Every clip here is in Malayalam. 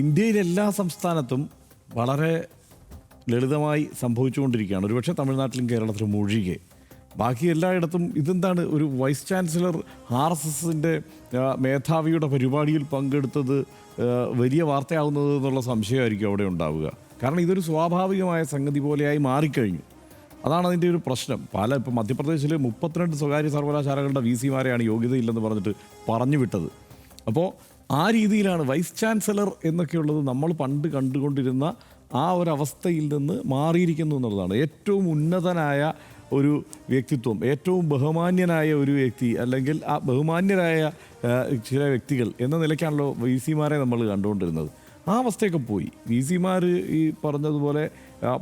ഇന്ത്യയിലെ എല്ലാ സംസ്ഥാനത്തും വളരെ ലളിതമായി സംഭവിച്ചുകൊണ്ടിരിക്കുകയാണ്. ഒരുപക്ഷെ തമിഴ്നാട്ടിലും കേരളത്തിലും ഒഴികെ ബാക്കി എല്ലായിടത്തും ഇതെന്താണ് ഒരു വൈസ് ചാൻസലർ RSSൻ്റെ മേധാവിയുടെ പരിപാടിയിൽ പങ്കെടുത്തത് വലിയ വാർത്തയാവുന്നത് എന്നുള്ള സംശയമായിരിക്കും അവിടെ ഉണ്ടാവുക. കാരണം ഇതൊരു സ്വാഭാവികമായ സംഗതി പോലെയായി മാറിക്കഴിഞ്ഞു. അതാണ് അതിൻ്റെ ഒരു പ്രശ്നം. ഇപ്പോൾ മധ്യപ്രദേശിൽ 32 സ്വകാര്യ സർവകലാശാലകളുടെ VC-മാരെയാണ് യോഗ്യതയില്ലെന്ന് പറഞ്ഞിട്ട് പറഞ്ഞു വിട്ടത്. അപ്പോൾ ആ രീതിയിലാണ് വൈസ് ചാൻസലർ എന്നൊക്കെയുള്ളത് നമ്മൾ പണ്ട് കണ്ടുകൊണ്ടിരുന്ന ആ ഒരവസ്ഥയിൽ നിന്ന് മാറിയിരിക്കുന്നു എന്നുള്ളതാണ്. ഏറ്റവും ഉന്നതനായ ഒരു വ്യക്തിത്വം, ഏറ്റവും ബഹുമാന്യനായ ഒരു വ്യക്തി, അല്ലെങ്കിൽ ആ ബഹുമാന്യരായ ചില വ്യക്തികൾ എന്ന നിലയ്ക്കാണല്ലോ VC-മാരെ നമ്മൾ കണ്ടുകൊണ്ടിരുന്നത്. ആ അവസ്ഥയൊക്കെ പോയി. VC-മാർ ഈ പറഞ്ഞതുപോലെ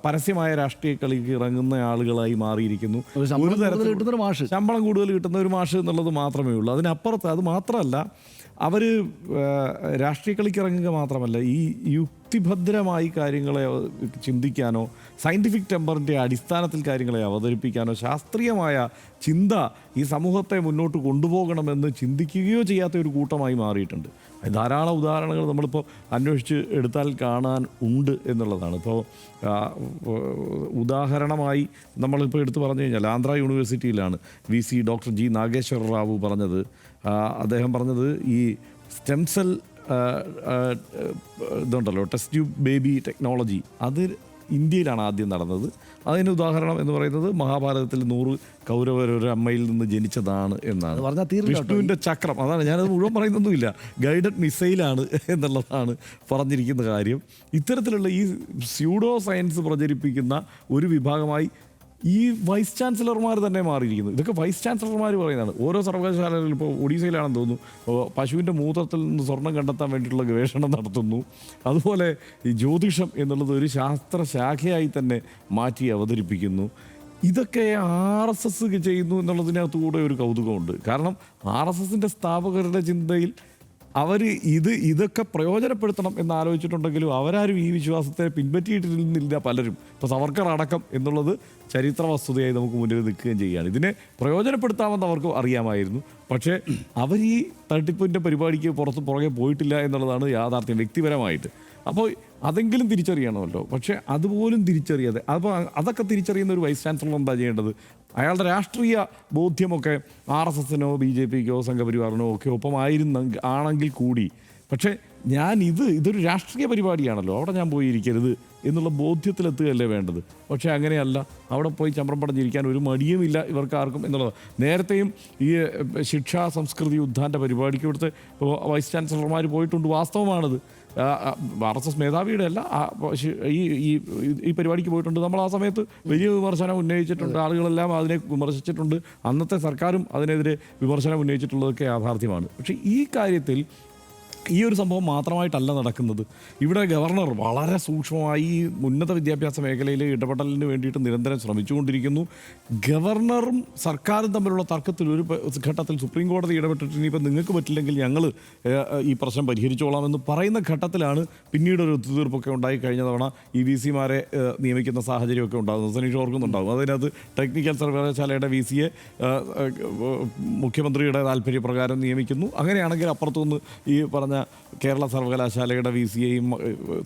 പരസ്യമായ രാഷ്ട്രീയ കളിക്ക് ഇറങ്ങുന്ന ആളുകളായി മാറിയിരിക്കുന്നു. ഒരു തരത്തിൽ ശമ്പളം കൂടുതൽ കിട്ടുന്ന ഒരു മാഷ് എന്നുള്ളത് മാത്രമേ ഉള്ളൂ. അതിനപ്പുറത്ത് അത് മാത്രമല്ല, അവർ രാഷ്ട്രീയ കളിക്ക് ഇറങ്ങുക മാത്രമല്ല, ഈ യുക്തിഭദ്രമായി കാര്യങ്ങളെ ചിന്തിക്കാനോ സയൻറ്റിഫിക് ടെമ്പറിൻ്റെ അടിസ്ഥാനത്തിൽ കാര്യങ്ങളെ അവതരിപ്പിക്കാനോ ശാസ്ത്രീയമായ ചിന്ത ഈ സമൂഹത്തെ മുന്നോട്ട് കൊണ്ടുപോകണമെന്ന് ചിന്തിക്കുകയോ ചെയ്യാത്ത ഒരു കൂട്ടമായി മാറിയിട്ടുണ്ട്. ധാരാളം ഉദാഹരണങ്ങൾ നമ്മളിപ്പോൾ അന്വേഷിച്ച് എടുത്താൽ കാണാൻ ഉണ്ട് എന്നുള്ളതാണ്. ഇപ്പോൾ ഉദാഹരണമായി നമ്മളിപ്പോൾ എടുത്തു പറഞ്ഞു കഴിഞ്ഞാൽ ആന്ധ്ര യൂണിവേഴ്സിറ്റിയിലാണ് VC doctor G Nageswara Rao പറഞ്ഞത്. അദ്ദേഹം പറഞ്ഞത് ഈ സ്റ്റെം സെൽ ഇതുണ്ടല്ലോ, ടെസ്റ്റ് ട്യൂബ് ബേബി ടെക്നോളജി, അത് ഇന്ത്യയിലാണ് ആദ്യം നടന്നത്. അതിന് ഉദാഹരണം എന്ന് പറയുന്നത് മഹാഭാരതത്തിൽ 100 കൗരവർ ഒരു അമ്മയിൽ നിന്ന് ജനിച്ചതാണ് എന്നാണ്. വിഷ്ണുവിൻ്റെ ചക്രം, അതാണ്, ഞാനത് മുഴുവൻ പറയുന്നൊന്നുമില്ല, ഗൈഡഡ് മിസൈലാണ് എന്നുള്ളതാണ് പറഞ്ഞിരിക്കുന്ന കാര്യം. ഇത്തരത്തിലുള്ള ഈ സ്യൂഡോ സയൻസ് പ്രചരിപ്പിക്കുന്ന ഒരു വിഭാഗമായി ഈ വൈസ് ചാൻസലർമാർ തന്നെ മാറിയിരിക്കുന്നു. ഇതൊക്കെ വൈസ് ചാൻസലർമാർ പറയുന്നതാണ്. ഓരോ സർവകലാശാലകളിലും ഇപ്പോൾ ഒഡീസയിലാണെന്ന് തോന്നുന്നു, പശുവിൻ്റെ മൂത്രത്തിൽ നിന്ന് സ്വർണം കണ്ടെത്താൻ വേണ്ടിയിട്ടുള്ള ഗവേഷണം നടത്തുന്നു. അതുപോലെ ഈ ജ്യോതിഷം എന്നുള്ളത് ഒരു ശാസ്ത്രശാഖയായി തന്നെ മാറ്റി അവതരിപ്പിക്കുന്നു. ഇതൊക്കെ RSS ചെയ്യുന്നു എന്നുള്ളതിനകത്ത് കൂടെ ഒരു കൗതുകമുണ്ട്. കാരണം RSSൻ്റെ സ്ഥാപകരുടെ ചിന്തയിൽ അവർ ഇതൊക്കെ പ്രയോജനപ്പെടുത്തണം എന്നാലോചിച്ചിട്ടുണ്ടെങ്കിലും അവരാരും ഈ വിശ്വാസത്തെ പിൻപറ്റിയിട്ടിരുന്നില്ല പലരും. ഇപ്പോൾ സവർക്കർ അടക്കം എന്നുള്ളത് ചരിത്ര വസ്തുതയായി നമുക്ക് മുന്നിൽ നിൽക്കുകയും ചെയ്യുകയാണ്. ഇതിനെ പ്രയോജനപ്പെടുത്താമെന്ന് അവർക്ക് അറിയാമായിരുന്നു. പക്ഷേ അവർ ഈ തട്ടിപ്പിൻ്റെ പരിപാടിക്ക് പുറകെ പോയിട്ടില്ല എന്നുള്ളതാണ് യാഥാർത്ഥ്യം വ്യക്തിപരമായിട്ട്. അപ്പോൾ അതെങ്കിലും തിരിച്ചറിയണമല്ലോ. പക്ഷേ അതുപോലും തിരിച്ചറിയാതെ, അപ്പോൾ അതൊക്കെ തിരിച്ചറിയുന്ന ഒരു വൈസ് ചാൻസലർ എന്താ ചെയ്യേണ്ടത്? അയാളുടെ രാഷ്ട്രീയ ബോധ്യമൊക്കെ RSSനോ BJPക്കോ സംഘപരിവാറിനോ ഒക്കെ ആണെങ്കിൽ കൂടി, പക്ഷേ ഇതൊരു രാഷ്ട്രീയ പരിപാടിയാണല്ലോ, അവിടെ ഞാൻ പോയി ഇരിക്കരുത് എന്നുള്ള ബോധ്യത്തിലെത്തുകയല്ലേ വേണ്ടത്. പക്ഷേ അങ്ങനെയല്ല, അവിടെ പോയി ചമ്രം പടഞ്ഞിരിക്കാൻ ഒരു മടിയുമില്ല ഇവർക്കാർക്കും എന്നുള്ളത്. നേരത്തെയും ഈ ശിക്ഷാ സംസ്കൃതി ഉദ്ധാൻ്റെ പരിപാടിക്ക് ഇവിടുത്തെ വൈസ് ചാൻസലർമാർ പോയിട്ടുണ്ട്, വാസ്തവമാണത്. RSS മേധാവിയുടെ അല്ല, ഈ പരിപാടിക്ക് പോയിട്ടുണ്ട്. നമ്മൾ ആ സമയത്ത് വലിയ വിമർശനം ഉന്നയിച്ചിട്ടുണ്ട്, ആളുകളെല്ലാം അതിനെ വിമർശിച്ചിട്ടുണ്ട്, അന്നത്തെ സർക്കാരും അതിനെതിരെ വിമർശനം ഉന്നയിച്ചിട്ടുള്ളതൊക്കെ യാഥാർത്ഥ്യമാണ്. പക്ഷേ ഈ കാര്യത്തിൽ ഈ ഒരു സംഭവം മാത്രമായിട്ടല്ല നടക്കുന്നത്. ഇവിടെ ഗവർണർ വളരെ സൂക്ഷ്മമായി ഉന്നത വിദ്യാഭ്യാസ മേഖലയിൽ ഇടപെടലിന് വേണ്ടിയിട്ട് നിരന്തരം ശ്രമിച്ചുകൊണ്ടിരിക്കുന്നു. ഗവർണറും സർക്കാരും തമ്മിലുള്ള തർക്കത്തിൽ ഒരു ഘട്ടത്തിൽ സുപ്രീം കോടതി ഇടപെട്ടിട്ട് ഇനിയിപ്പോൾ നിങ്ങൾക്ക് പറ്റില്ലെങ്കിൽ ഞങ്ങൾ ഈ പ്രശ്നം പരിഹരിച്ചോളാമെന്ന് പറയുന്ന ഘട്ടത്തിലാണ് പിന്നീട് ഒരു ഒത്തുതീർപ്പൊക്കെ ഉണ്ടായി. കഴിഞ്ഞ തവണ ഈ VC-മാരെ നിയമിക്കുന്ന സാഹചര്യമൊക്കെ ഉണ്ടാകുന്നത് സനീഷ് ഓർക്കുന്നുണ്ടാകും. അതിനകത്ത് ടെക്നിക്കൽ സർവകലാശാലയുടെ VC-യെ മുഖ്യമന്ത്രിയുടെ താല്പര്യപ്രകാരം നിയമിക്കുന്നു. അങ്ങനെയാണെങ്കിൽ അപ്പുറത്തുനിന്ന് ഈ പറഞ്ഞ കേരള സർവകലാശാലയുടെ VC-യെയും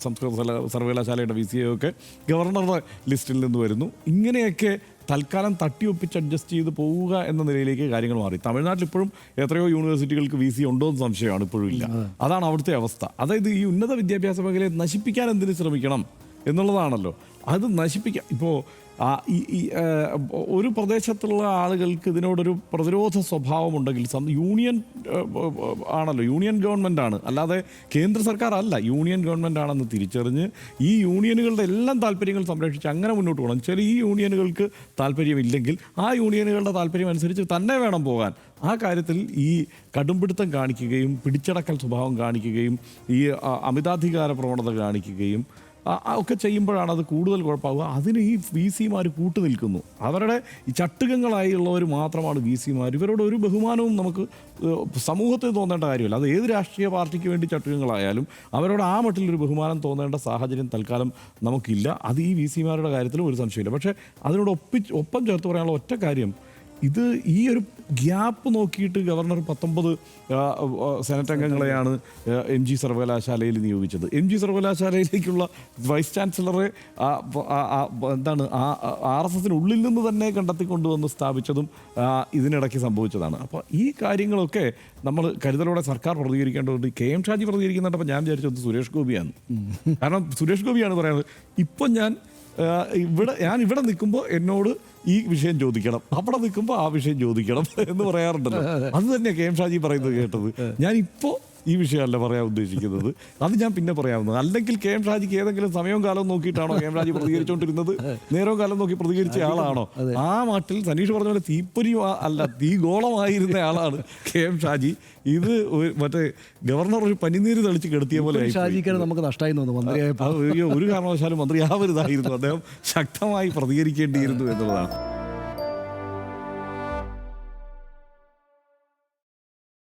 സംസ്കൃത സർവകലാശാലയുടെ VC-യെയും ഒക്കെ ഗവർണറുടെ ലിസ്റ്റിൽ നിന്ന് വരുന്നു. ഇങ്ങനെയൊക്കെ തൽക്കാലം തട്ടിയൊപ്പിച്ച് അഡ്ജസ്റ്റ് ചെയ്ത് പോവുക എന്ന നിലയിലേക്ക് കാര്യങ്ങൾ മാറി. തമിഴ്നാട്ടിൽ ഇപ്പോഴും എത്രയോ യൂണിവേഴ്സിറ്റികൾക്ക് VC ഉണ്ടോ എന്ന് സംശയമാണ്, ഇപ്പോഴും ഇല്ല. അതാണ് അവിടുത്തെ അവസ്ഥ. അതായത് ഈ ഉന്നത വിദ്യാഭ്യാസ മേഖലയെ നശിപ്പിക്കാൻ എന്തിനു ശ്രമിക്കണം എന്നുള്ളതാണല്ലോ. അത് നശിപ്പിക്കാം. ഇപ്പോൾ ഒരു പ്രദേശത്തുള്ള ആളുകൾക്ക് ഇതിനോടൊരു പ്രതിരോധ സ്വഭാവം ഉണ്ടെങ്കിൽ, യൂണിയൻ ആണല്ലോ, യൂണിയൻ ഗവൺമെൻറ്റാണ്, അല്ലാതെ കേന്ദ്ര സർക്കാർ അല്ല, യൂണിയൻ ഗവൺമെൻറ് ആണെന്ന് തിരിച്ചറിഞ്ഞ് ഈ യൂണിയനുകളുടെ എല്ലാം താല്പര്യങ്ങൾ സംരക്ഷിച്ച് അങ്ങനെ മുന്നോട്ട് പോകണം. ചില ഈ യൂണിയനുകൾക്ക് താല്പര്യമില്ലെങ്കിൽ ആ യൂണിയനുകളുടെ താല്പര്യം അനുസരിച്ച് തന്നെ വേണം പോകാൻ. ആ കാര്യത്തിൽ ഈ കടുംപിടുത്തം കാണിക്കുകയും പിടിച്ചടക്കൽ സ്വഭാവം കാണിക്കുകയും ഈ അമിതാധികാര പ്രവണത കാണിക്കുകയും ഒക്കെ ചെയ്യുമ്പോഴാണ് അത് കൂടുതൽ കുഴപ്പമാവുക. അതിന് ഈ VC-മാർ കൂട്ടു നിൽക്കുന്നു. അവരുടെ ഈ ചട്ടുകങ്ങളായുള്ളവർ മാത്രമാണ് VC-മാർ. ഇവരോട് ഒരു ബഹുമാനവും നമുക്ക് സമൂഹത്തിൽ തോന്നേണ്ട കാര്യമില്ല. അത് ഏത് രാഷ്ട്രീയ പാർട്ടിക്ക് വേണ്ടി ചട്ടുകങ്ങളായാലും അവരോട് ആ മട്ടിലൊരു ബഹുമാനം തോന്നേണ്ട സാഹചര്യം തൽക്കാലം നമുക്കില്ല. അത് ഈ VC-മാരുടെ കാര്യത്തിലും ഒരു സംശയമില്ല. പക്ഷേ അതിനോട് ഒപ്പം ചേർത്ത് പറയാനുള്ള ഒറ്റ കാര്യം, ഇത് ഈ ഒരു ഗ്യാപ്പ് നോക്കിയിട്ട് ഗവർണർ 19 സെനറ്റ് അംഗങ്ങളെയാണ് MG സർവകലാശാലയിൽ നിയോഗിച്ചത്. MG സർവകലാശാലയിലേക്കുള്ള വൈസ് ചാൻസലറെ എന്താണ് RSSനുള്ളിൽ നിന്ന് തന്നെ കണ്ടെത്തിക്കൊണ്ടുവന്ന് സ്ഥാപിച്ചതും ഇതിനിടയ്ക്ക് സംഭവിച്ചതാണ്. അപ്പോൾ ഈ കാര്യങ്ങളൊക്കെ നമ്മൾ കരുതലോടെ സർക്കാർ പ്രതികരിക്കേണ്ടതുണ്ട്. KM ഷാജി പ്രതികരിക്കുന്നുണ്ടപ്പോൾ ഞാൻ വിചാരിച്ചത് സുരേഷ് ഗോപിയാണ്. കാരണം സുരേഷ് ഗോപിയാണ് പറയുന്നത്, ഇപ്പം ഞാൻ ഇവിടെ നിൽക്കുമ്പോൾ എന്നോട് ഈ വിഷയം ചോദിക്കണം, അവിടെ നിൽക്കുമ്പോൾ ആ വിഷയം ചോദിക്കണം എന്ന് പറയാറുണ്ടല്ലോ. അത് തന്നെയാണ് KM ഷാജി പറയുന്നത് കേട്ടത്. ഞാനിപ്പോൾ ഈ വിഷയമല്ല പറയാൻ ഉദ്ദേശിക്കുന്നത്, അത് ഞാൻ പിന്നെ പറയാവുന്നത്. അല്ലെങ്കിൽ KM ഷാജിക്ക് ഏതെങ്കിലും സമയവും കാലവും നോക്കിയിട്ടാണോ KM ഷാജി പ്രതികരിച്ചുകൊണ്ടിരുന്നത്? നേരവും കാലം നോക്കി പ്രതികരിച്ച ആളാണോ? ആ മട്ടിൽ സനീഷ് പറഞ്ഞ പോലെ തീപ്പൊരി അല്ല, തീഗോളമായിരുന്ന ആളാണ് KM ഷാജി. ഇത് മറ്റേ ഗവർണർ ഒരു പനിനീര് തെളിച്ച് കെടുത്തിയ പോലെ ഷാജിക്കാണ് നമുക്ക് നഷ്ടമായി തോന്നുന്നു. ഒരു കാരണവശാലും മന്ത്രിയാവരുതായിരുന്നു. അദ്ദേഹം ശക്തമായി പ്രതികരിക്കേണ്ടിയിരുന്നു എന്നുള്ളതാണ്.